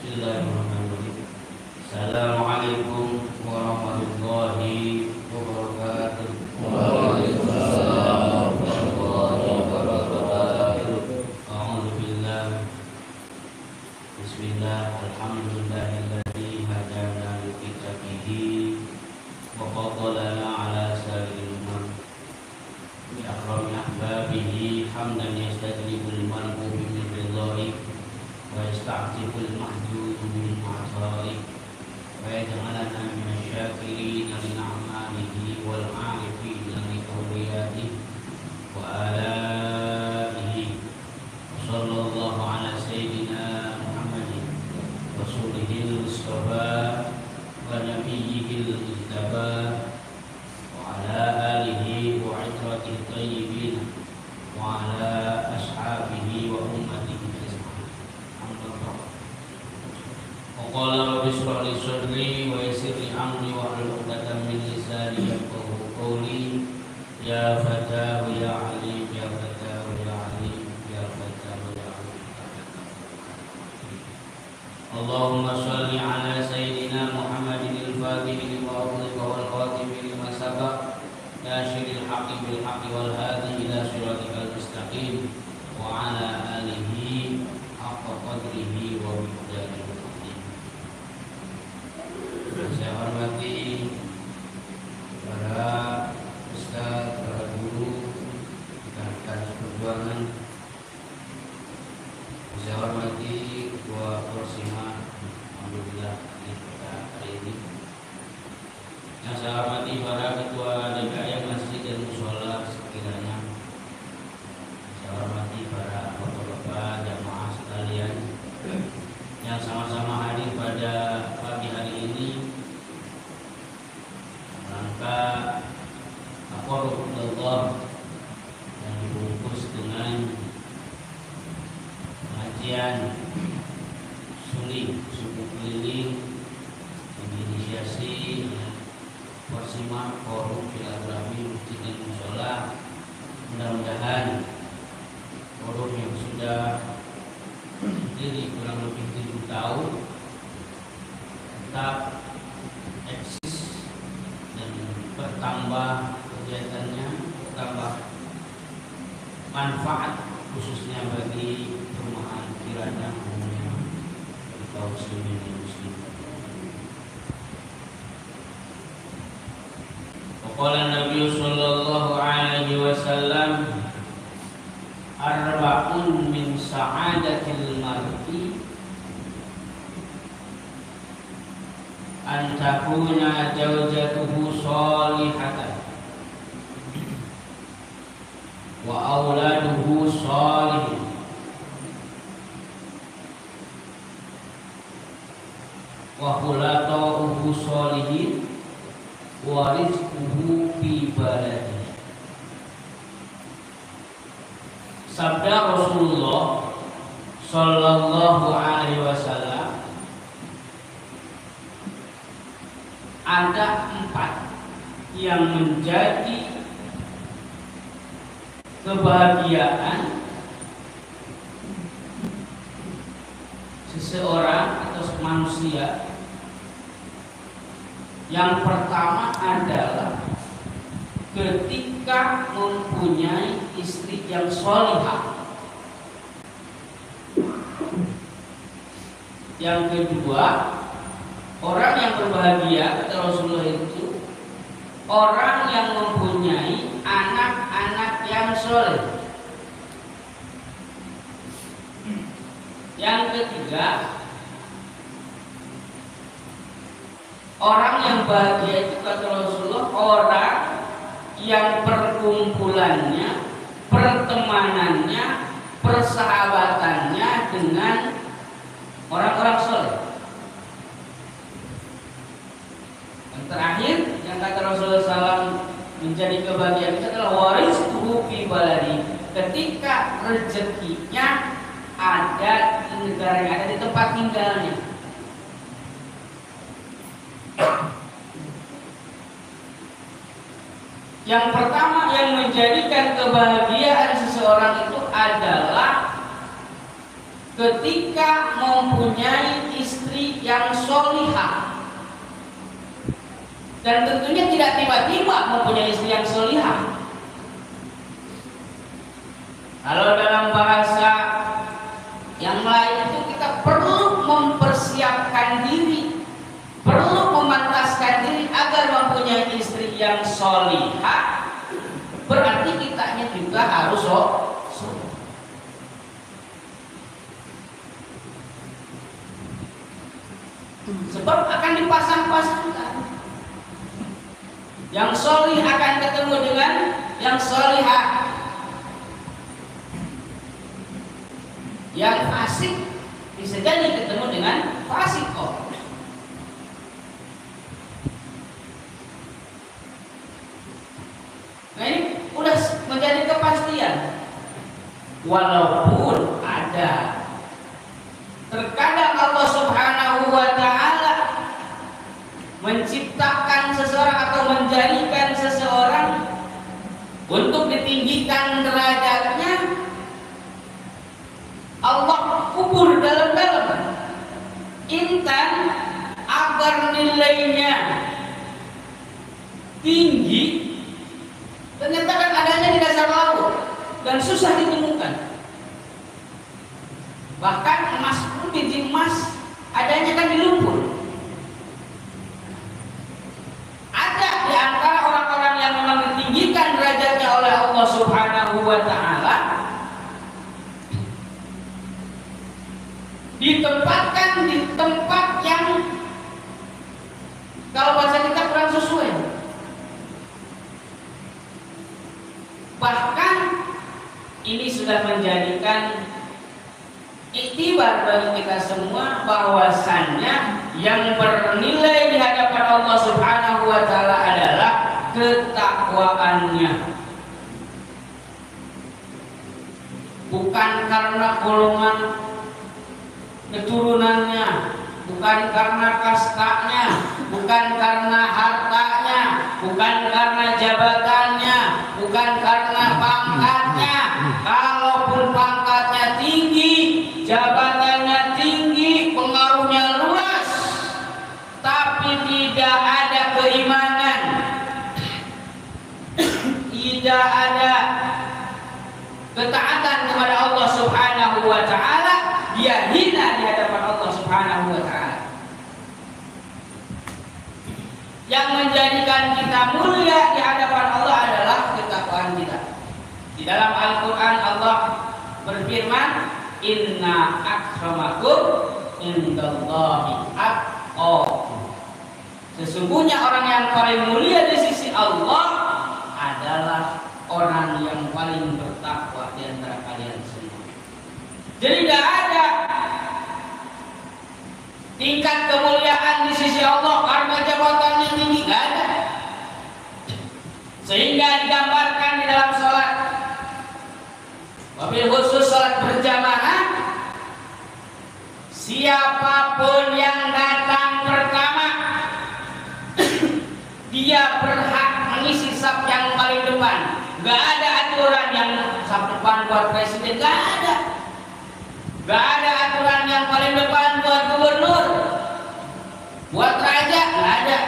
Bismillahirrahmanirrahim. Assalamualaikum warahmatullahi wabarakatuh. Waalaikumsalam warahmatullahi wabarakatuh. A'udzu billah. Bismillah. Alhamdulillahilladzi hadana li kitabihi wa faddalana ala sa'iril umam bi akrami ahbabihi hamdan yastajibul man'u min ridha'i wa yasta'tiful mahjud min ma'asari wa yaj'alana minasyakirin li ni'matihi wal 'arifin li awliyatihi wa alihi wa sallallahu ala sayyidina Muhammadin rasulihil mustafa wa nabiyyihil mujtaba wa ala alihi wa 'itratihi thayyibin wa ala ashabihi wa ummatihi. Qala rabbi shrah li sadri wa yassir li amri wa hlul 'uqdatam min lisani yafqahu qawli. Ya fatahu ya alim, ya fatahu ya alim, ya fatahu ya alim. Allahumma shalli ala sayyidina Muhammadin al-fatih lima ughliqa wal khatim lima sabaq nasiril haqqi bil haqqi wal hadi ila siratikal mustaqim wa ala alihi haqqa qadrihi wa miqdarihi. Saya hormati para ustaz, para guru, rekan perjuangan. Saya hormati Ketua Persima, alhamdulillah pada hari ini. Yang saya hormati para ketua DKM masjid dan mushola sekiranya. Saya hormati para bapak-bapak jamaah sekalian yang sama-sama hadir pada pagi hari ini rangka Aqarrullah yang dibungkus dengan pengajian sulit suku keliling yang diinisiasi oleh Persima Forum Silaturahmi Masjid dan Mushola. Mudah-mudahan forum yang sudah berdiri kurang lebih 7 tahun tetap eksis dan bertambah kegiatannya, bertambah manfaat khususnya bagi perumahan kiranya umumnya bagi kaum muslimin dan muslimat. Qala Nabi sallallahu alaihi wasallam arba'un min sa'adatil mar'i an takuna zawjatuhu salihatan wa auladuhu salihin wa khulatuhu salihin wa rizquhu fi baladihi. Sabda Rasulullah sallallahu alaihi wasallam, ada 4 yang menjadi kebahagiaan seseorang atau manusia. Yang pertama adalah ketika mempunyai istri yang sholihah. Yang kedua, orang yang berbahagia kata Rasulullah itu orang yang mempunyai anak-anak yang soleh. Yang ketiga, orang yang bahagia itu kata Rasulullah orang yang perkumpulannya, pertemanannya, persahabatannya dengan orang-orang soleh. Yang terakhir yang kata Rasulullah SAW menjadi kebahagiaan itu adalah warizquhu fi baladi, ketika rezekinya ada di negara yang ada di tempat tinggalnya. Yang pertama yang menjadikan kebahagiaan seseorang itu adalah ketika mempunyai istri yang solihah. Dan tentunya tidak tiba-tiba mempunyai istri yang solihah. Kalau dalam bahasa yang lain itu kita perlu mempersiapkan diri, perlu memantaskan diri agar mempunyai istri yang solihah. Berarti kitanya juga harus solih. Sebab akan dipasang-pasangkan. Yang solih akan ketemu dengan yang solihah. Yang fasik bisa jadi ketemu dengan fasik. Nah ini udah menjadi kepastian. Walaupun ada terkadang Allah Subhanahu wa ta'ala menciptakan seseorang atau menjadikan seseorang untuk ditinggikan derajatnya, Allah kubur dalam-dalam intan agar nilainya tinggi. Ternyata kan adanya di dasar laut dan susah ditemukan. Bahkan emas pun, biji emas adanya kan di lumpur. Ada di antara orang-orang yang memang ditinggikan derajatnya oleh Allah Subhanahu wa ta'ala, ditempatkan di tempat yang kalau bahasa kita kurang sesuai. Bahkan ini sudah menjadikan iktibar bagi kita semua bahwasannya yang bernilai di hadapan Allah Subhanahu wa ta'ala adalah ketakwaannya. Bukan karena golongan keturunannya, bukan karena kastanya, bukan karena hartanya, bukan karena jabatannya, bukan karena pangkatnya. Kalaupun pangkatnya tinggi, jabatannya tinggi, pengaruhnya luas, tapi tidak ada keimanan, tidak ada ketaatan kepada Allah Subhanahu wa ta'ala, dia hina di hadapan Allah Subhanahu wa ta'ala. Yang menjadikan kita mulia di hadapan Allah adalah ketakwaan kita. Di dalam Al-Quran Allah berfirman, inna akramakum indallahi atqakum. Sesungguhnya orang yang paling mulia di sisi Allah adalah orang yang paling bertakwa di antara kalian semua. Jadi tidak ada tingkat kemuliaan di sisi Allah karena jabatannya tinggi, tidak ada. Sehingga digambarkan di dalam sholat, wabil khusus sholat berjamaah, siapapun yang datang pertama dia berhak mengisi saf yang paling depan. Gak ada aturan yang saf depan buat presiden, gak ada. Gak ada aturan yang paling depan buat gubernur, buat raja, gak ada.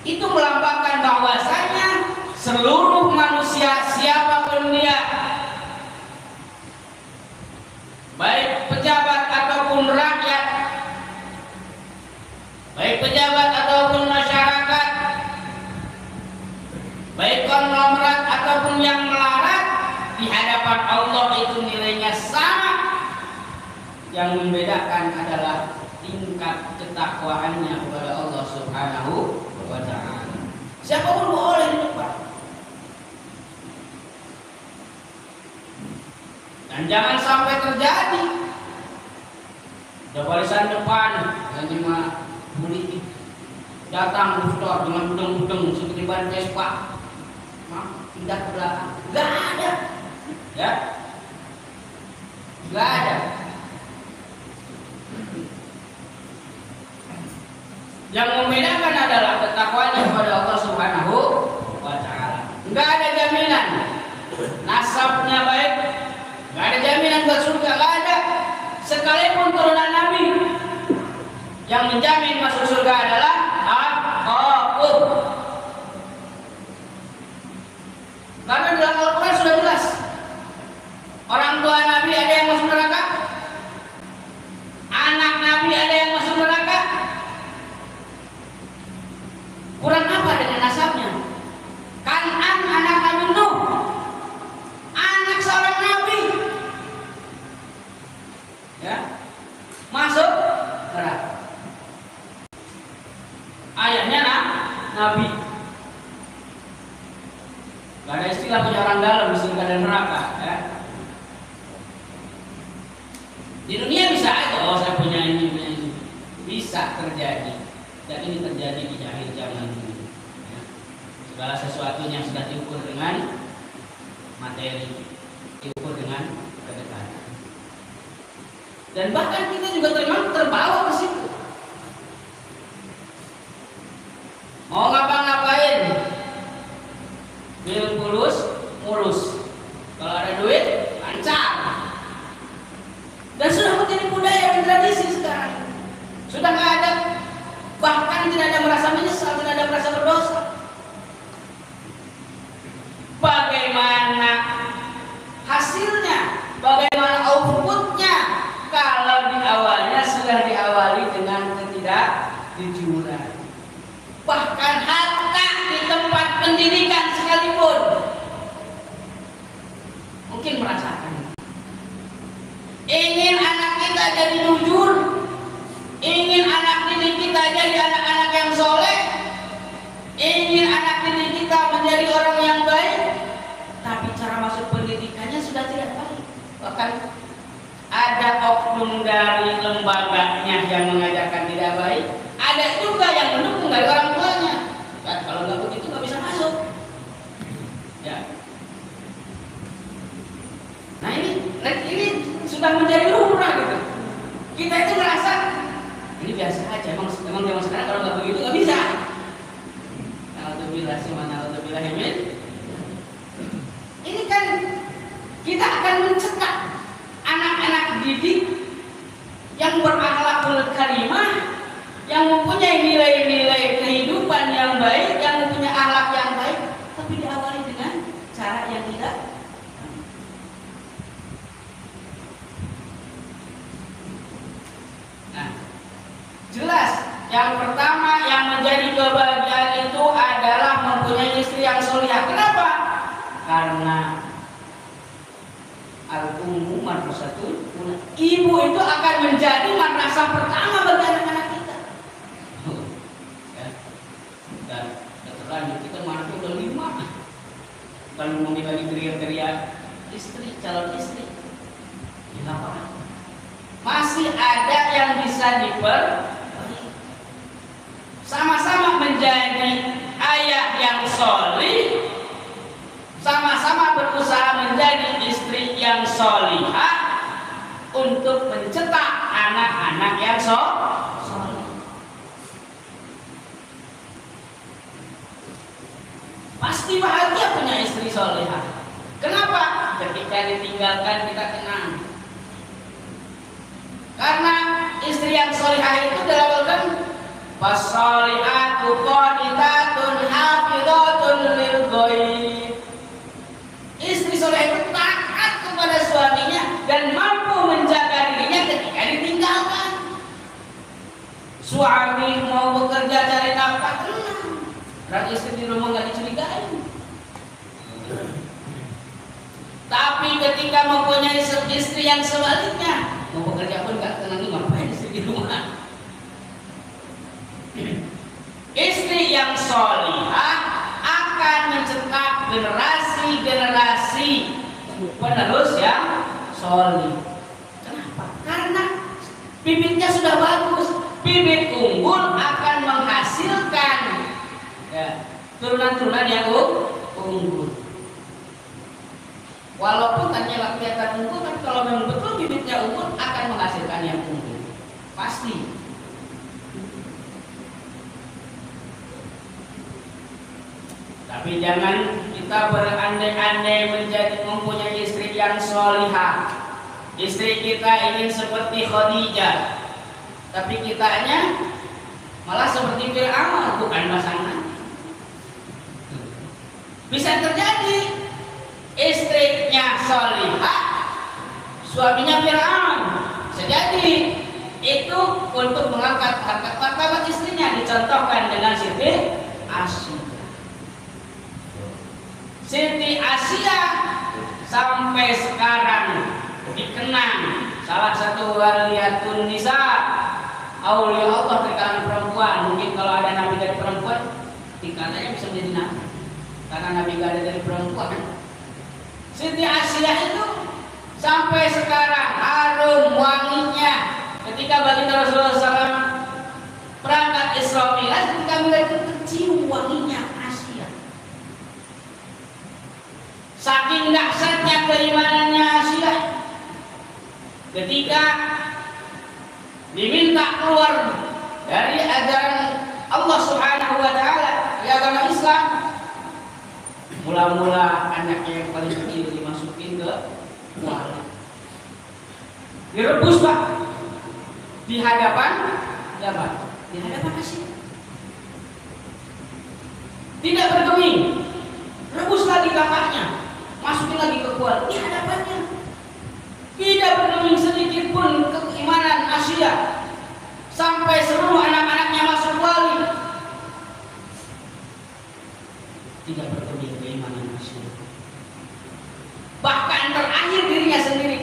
Itu melambangkan bahwasanya seluruh manusia siapapun dia, baik pejabat ataupun rakyat, baik pejabat ataupun masyarakat, baik konglomerat ataupun yang melarat, di hadapan Allah itu nilainya sama. Yang membedakan adalah tingkat ketakwaannya kepada Allah Subhanahu wa ta'ala. Siapapun boleh di depan. Dan jangan sampai terjadi ada barisan depan hanya politik datang booster dengan budeng-budeng seperti ban Vespa, pindah ke belakang. Gak ada, ya, gak ada. Yang membedakan adalah ketakwanya kepada Allah Subhanahu wa ta'ala. Enggak ada jaminan menjamin masuk surga adalah at-taqub. Karena dalam Al-Quran sudah jelas, orang tua Nabi ada yang masuk neraka, anak Nabi ada yang masuk neraka. Kurang apa dengan nasabnya? Kan'an anak Nabi Nuh, anak seorang Nabi, ya, masuk neraka. Ayahnya Nabi. Gak ada istilah punya orang dalam di surga dan neraka, ya. Di dunia bisa aja, oh saya punya ini, bisa terjadi. Dan ini terjadi di akhir zaman ini, ya. Segala sesuatunya sudah diukur dengan materi, diukur dengan kedekatan. Dan bahkan kita juga terbawa ke situ. Mau ngapa-ngapain, bil mulus. Kalau ada duit, lancar. Dan sudah menjadi budaya dan tradisi sekarang. Sudah nggak ada, bahkan tidak ada merasa menyesal, tidak ada merasa berdosa. Bagaimana hasilnya? Bagaimana outputnya? Kalau di awalnya sudah diawali dengan ketidakjujuran, bahkan harta di tempat pendidikan sekalipun mungkin merasakan. Ingin anak kita jadi jujur, ingin anak didik kita jadi anak-anak yang soleh, ingin anak didik kita menjadi orang yang baik, tapi cara masuk pendidikannya sudah tidak baik. Bahkan ada oknum dari lembaganya yang mengajarkan tidak baik, ada juga yang mendukung dari orang tuanya. Dan kalau nggak begitu nggak bisa masuk, ya. Nah ini sudah menjadi lumrah gitu. Kita itu merasa ini biasa aja. Emang zaman sekarang kalau nggak begitu nggak bisa. Alhamdulillah Alhamdulillah. Ini kan kita akan mencegah anak-anak didik yang berakhlakul karimah, yang mempunyai nilai-nilai kehidupan yang baik, yang mempunyai akhlak yang baik, tapi diawali dengan cara yang tidak. Nah, jelas yang pertama yang menjadi kebahagiaan itu adalah mempunyai istri yang solihah. Kenapa? Karena al-ummu madrasatun, ibu itu akan menjadi madrasah pertama bagi anak-anak kita. Ya. Dan terlanjut kita mana tuh udah 5. Bukan ngomongin lagi teriak-teriak istri, calon istri. Kenapa? Masih ada yang bisa sama-sama menjadi ayah yang solih, sama-sama berusaha menjadi istri yang solihah untuk mencetak anak-anak yang solih. Pasti bahagia punya istri solihah. Kenapa? Ketika ditinggalkan kita tenang. Karena istri yang solihah itu dilabelkan fasolihatu qanitatun hafidhatun lil ghaib. Istri soleh itu taat kepada suaminya dan mampu menjaga dirinya ketika ditinggalkan. Suami mau bekerja cari nafkah, tenang. Dan istri di rumah nggak dicurigai. Tapi ketika mempunyai istri yang sebaliknya, mau bekerja pun nggak tenang, ngapain istri di rumah. Istri yang solihah akan mencetak generasi penerus yang solih. Kenapa? Karena bibitnya sudah bagus. Bibit unggul akan menghasilkan turunan-turunan yang unggul. Walaupun tanya kelihatan unggul, tapi kalau memang betul bibitnya unggul akan menghasilkan yang unggul. Pasti. Tapi jangan kita berandai-andai menjadi mempunyai istri yang solihah. Istri kita ingin seperti Khadijah, tapi kitanya malah seperti Fir'aun, bukan pasangan. Bisa terjadi istrinya Sholihah, suaminya Fir'aun. Bisa jadi itu untuk mengangkat harkat martabat istrinya, dicontohkan dengan Siti Asyia. Siti Asyia sampai sekarang dikenang salah satu waliyatun nisa, aulia Allah di kalangan perempuan. Mungkin kalau ada nabi dari perempuan, tingkatannya bisa menjadi nabi, karena nabi gak ada dari perempuan. Siti Asyia itu sampai sekarang harum wanginya. Ketika baginda Rasulullah SAW berangkat Isra Mi'raj, ketika mulai tercium wanginya Asyia. Saking dahsyatnya keimanannya Asyia, ketika diminta keluar dari ajaran Allah Subhanahu wa Ta'ala di agama Islam, mula-mula anaknya yang paling kecil dimasukin ke kuali, direbus Pak, di hadapan siapa? Di hadapan Asyia. Tidak bergeming, rebus lagi kakaknya, masukin lagi ke kuali di hadapannya. Tidak bergeming sedikit pun keimanan Asyia, sampai seluruh anak-anaknya masuk kuali. Tidak bergeming keimanan Asyia. Bahkan terakhir dirinya sendiri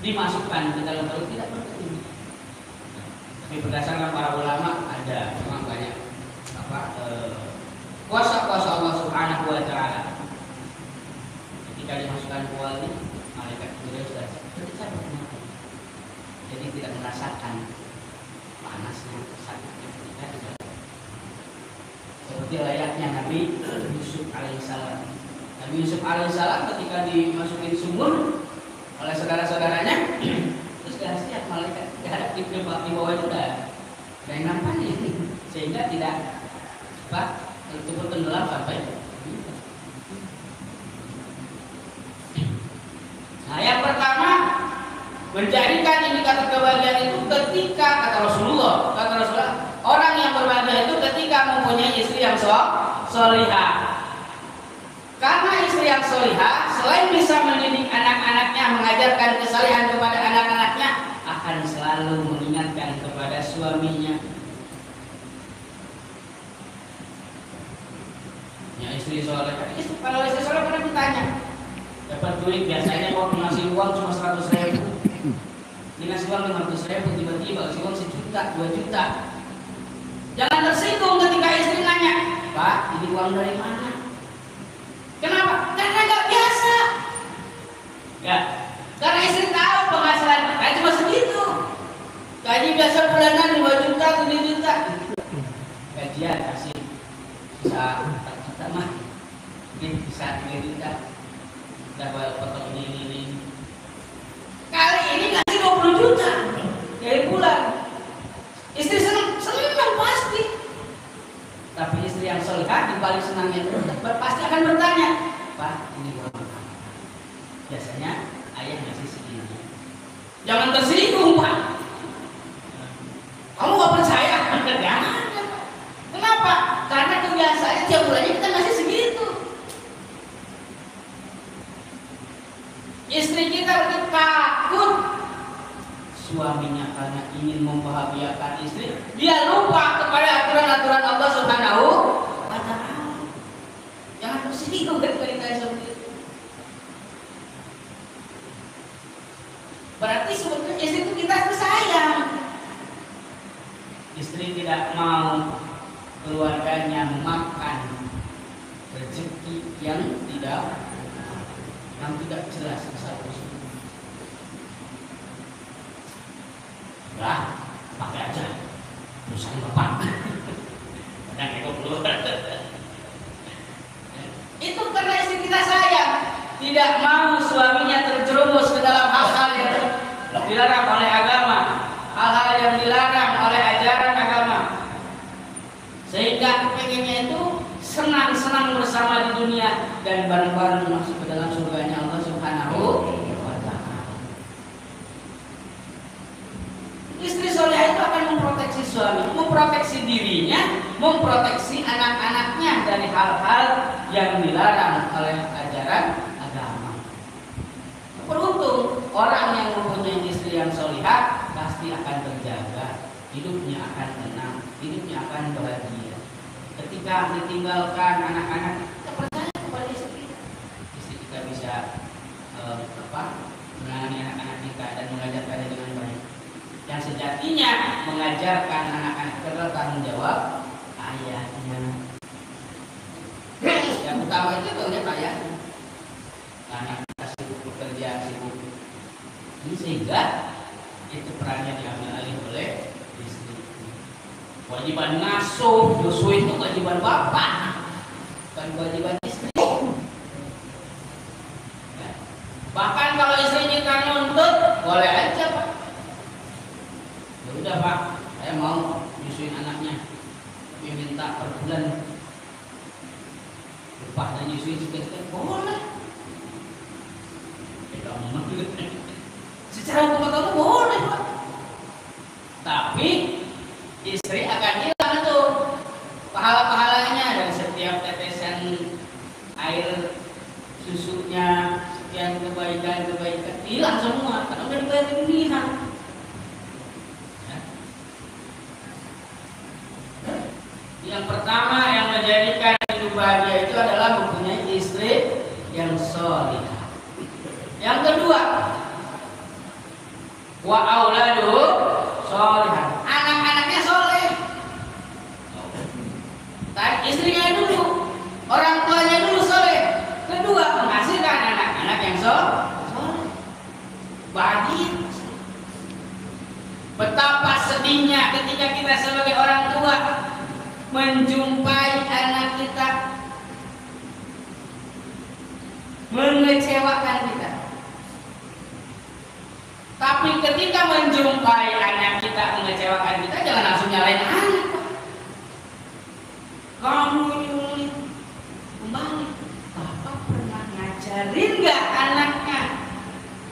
dimasukkan ke dalam perut, tidak bergeming. Tapi berdasarkan para ulama ada memang banyak kuasa-kuasa Allah Subhanahu wa Ta'ala. Ketika dimasukkan ke kuali, malaikat Jibril sudah tercapai, jadi tidak merasakan panasnya, sakitnya. Seperti layaknya Nabi Yusuf alaihissalam. Nabi Yusuf alaihissalam ketika dimasukin sumur oleh saudara-saudaranya, terus lihat malaikat di bawah itu udah yang nampaknya, sehingga tidak itu tenggelam sampai. Nah, yang pertama menjadikan indikator kebahagiaan itu ketika kata Rasulullah, orang yang berbahagia itu ketika mempunyai istri yang sholihah. Karena istri yang sholihah selain bisa mendidik anak-anaknya, mengajarkan kesalehan kepada anak-anaknya, akan selalu mengingatkan kepada suaminya. Ya, istri sholihah, kalau istri sholihah pernah ditanya, dapat duit biasanya kok ngasih uang cuma 100.000, dikasih uang 500.000, tiba-tiba kasih uang 1 juta, 2 juta. Jangan tersinggung ketika istri nanya, Pak, ini uang dari mana? Kenapa? Karena nggak biasa. Ya, karena istri tahu penghasilan kita cuma segitu. Gaji biasa bulanan 2 juta, 7 juta. Gajian kasih bisa 4 juta mah, mungkin bisa 3 juta. Dapat potong ini. Kali ini kasih 20 juta dari bulan. Istri senang pasti. Tapi istri yang sholihah di balik senangnya itu pasti akan bertanya, Pak, ini uang apa? Biasanya ayah ngasih segini. Jangan tersinggung, Pak. Kamu nggak percaya? Jangan. Kenapa? Karena kebiasaannya tiap bulannya kita ngasih segitu. Istri kita takut suaminya karena ingin membahagiakan istri, dia lupa kepada aturan-aturan Allah Subhanahu wa Ta'ala. Jangan tersinggung ketika ditanya seperti itu. Berarti sebetulnya istri itu kita sayang. Istri tidak mau keluarganya makan rezeki yang tidak jelas asal-usulnya. Lah, pakai aja perusahaan bapak. Kadang ego keluar. Itu karena istri kita sayang, tidak mau suaminya terjerumus ke dalam hal-hal yang dilarang oleh agama, hal-hal yang dilarang oleh ajaran agama, sehingga pengennya itu senang-senang bersama di dunia dan bareng-bareng masuk ke dalam surganya Allah Subhanahu wa Ta'ala. Istri soleh itu akan memproteksi suami, orang yang mempunyai istri yang solihah pasti akan terjaga, hidupnya akan tenang, hidupnya akan bahagia. Ketika ditinggalkan anak-anak, kita percaya kepada istri kita bisa menangani anak-anak kita dan mengajarkannya dengan baik. Yang sejatinya mengajarkan anak-anak kita adalah tanggung jawab ayahnya. Yang utama itu ternyata ayahnya. Anak kita sibuk bekerja, sibuk ini, sehingga itu perannya diambil alih oleh istri. Kewajiban ngasuh, nyusuh itu kewajiban bapak, bukan kewajiban istri. Bahkan kalau istri kita nuntut, boleh aja pak. Ya udah pak, saya mau nyusuin anaknya, tapi minta per bulan upahnya nyusuin sekian-sekian, boleh. Secara hukum agama boleh pak, tapi istri akan hilang tuh pahala-pahalanya dari setiap tetesan air susunya, sekian kebaikan hilang semua karena udah dibayar kemudian. Yang pertama yang menjadikan hidup bahagia itu adalah mempunyai istri yang solihah. Yang kedua, wa auladu solihah, anak-anaknya soleh. Istrinya dulu, orang tuanya dulu soleh. Kedua, menghasilkan anak-anak yang soleh. Bahagia. Betapa sedihnya ketika kita sebagai orang tua menjumpai anak kita mengecewakan kita. Tapi ketika menjumpai anak kita mengecewakan kita, jangan langsung nyalain anak. Kamu ini kembali, bapak pernah ngajarin nggak anaknya?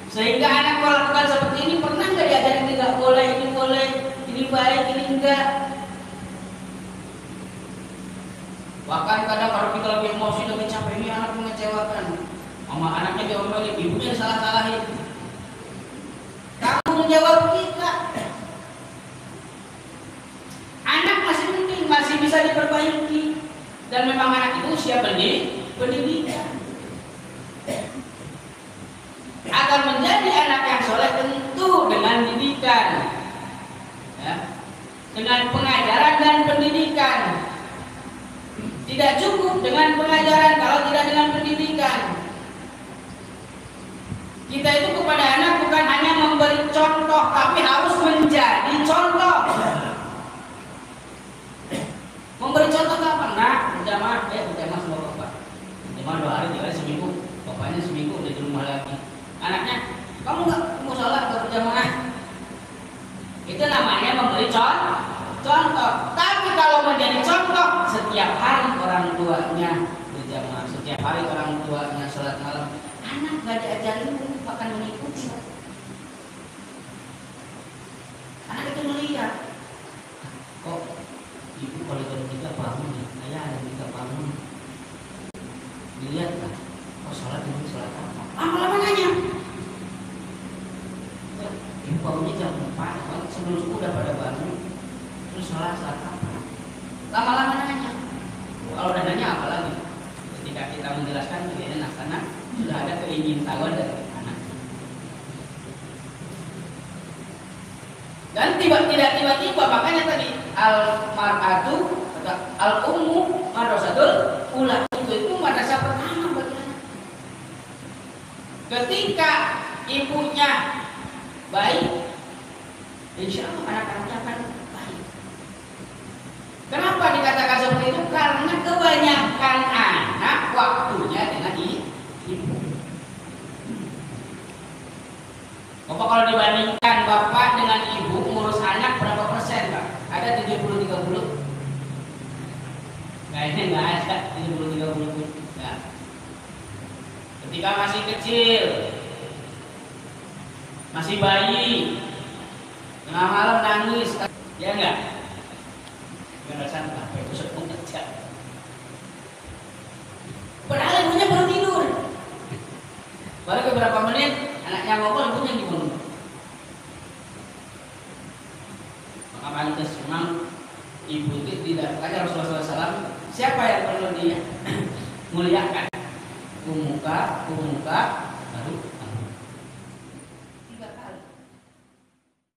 Sehingga anak melakukan seperti ini, pernah nggak diajarin nggak boleh, ini baik, ini enggak? Bahkan kadang kalau kita lebih emosi, lebih capek, ini anak mengecewakan. Mama anaknya diomelin, ibunya salah-salahin. Kamu menjawab kita. Anak masih penting, masih bisa diperbaiki. Dan memang anak itu usia pendidikan. Agar menjadi anak yang soleh tentu dengan didikan, ya, dengan pengajaran dan pendidikan. Tidak cukup dengan pengajaran kalau tidak dengan pendidikan. Kita itu kepada anak bukan hanya memberi contoh, tapi harus menjadi contoh. Memberi contoh apa? Nah, berjamaah sama bapak. Berjamaah 2 hari, 3 hari, seminggu. Bapaknya seminggu udah di rumah lagi. Anaknya, kamu nggak mau sholat atau berjamaah? Itu namanya memberi contoh. Tapi kalau menjadi contoh, setiap hari orang tuanya berjamaah, setiap hari orang tuanya sholat malam, anak nggak diajarin akan mengikuti. Anak itu melihat, kok ibu kalau jam 3 bangun, ayah ada 3 bangun, dilihat kan, kok sholat ini sholat apa? Lama-lama nanya, ibu bangunnya jam 4, sebelum subuh udah pada bangun, terus sholat apa? Lama-lama nanya. Kalau udah nanya apa lagi? Ketika kita menjelaskan tidak enak karena sudah ada keingintahuan dari anak. Dan tidak tiba-tiba, makanya tadi al-mar'atu atau al-ummu madrasatul ula, itu madrasah pertama bagi anak. Ketika ibunya baik, insya Allah anak-anaknya akan baik. Kenapa dikatakan seperti itu? Karena kebanyakan anak waktunya dengan ibu. Bapak kalau dibandingkan bapak dengan ibu ngurus anak berapa persen, Pak? Ada 70-30? Kayaknya nggak ada 70-30. Nah, ketika masih kecil, masih bayi, tengah malam nangis, ya enggak? Ngerasain apa itu sepung aja. Padahal ibunya baru tidur. Baru beberapa menit anaknya yang ngomong ibu yang dibunuh. Maka pantas memang ibu itu tidak, makanya Rasulullah SAW siapa yang perlu dia muliakan? Umuka, baru